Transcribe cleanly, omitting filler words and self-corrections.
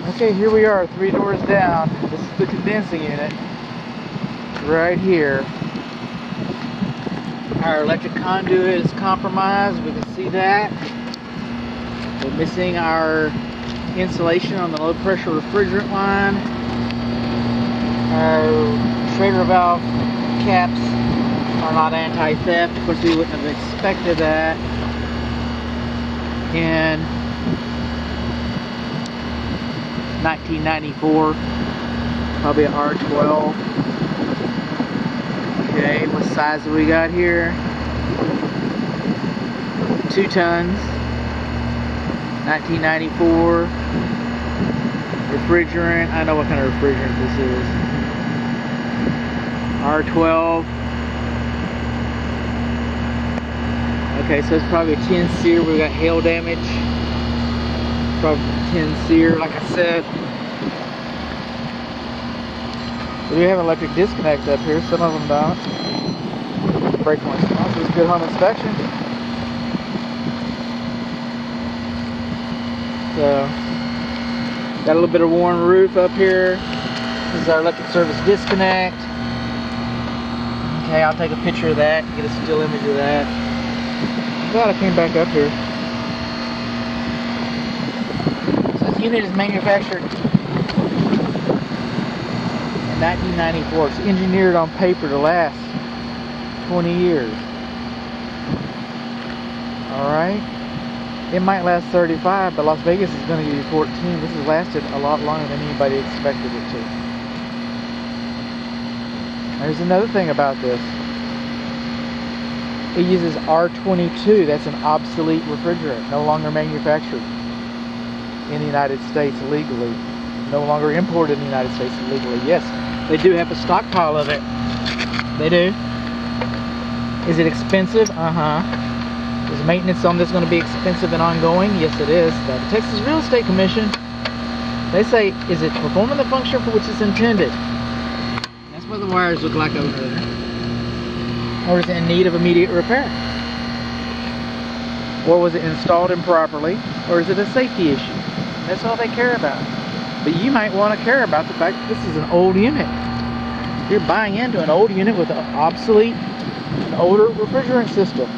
Okay, here we are, 3 doors down. This is the condensing unit. Right here. Our electric conduit is compromised. We can see that. We're missing our insulation on the low pressure refrigerant line. Our Schrader valve caps are not anti-theft. Of course, we wouldn't have expected that. And 1994, probably an R12. Okay, what size do we got here? 2 tons. 1994. Refrigerant. I know what kind of refrigerant this is. R12. Okay, so it's probably a tin sear. We've got hail damage. Probably tin sear, like I said. We do have electric disconnects up here. Some of them don't. Brake one sponsors good home inspection. So, got a little bit of worn roof up here. This is our electric service disconnect. Okay, I'll take a picture of that, get a still image of that. I'm glad I came back up here. So this unit is manufactured in 1994. It's engineered on paper to last 20 years. Alright. It might last 35, but Las Vegas is going to give you 14. This has lasted a lot longer than anybody expected it to. There's another thing about this. It uses R22. That's an obsolete refrigerant, no longer manufactured in the United States legally. No longer imported in the United States legally. Yes, they do have a stockpile of it. They do. Is it expensive? Is maintenance on this going to be expensive and ongoing? Yes, it is. The Texas Real Estate Commission, they say, is it performing the function for which it's intended? That's what the wires look like over there. Or is it in need of immediate repair? Or was it installed improperly? Or is it a safety issue? That's all they care about. But you might want to care about the fact that this is an old unit. You're buying into an old unit with an obsolete, an older refrigerant system.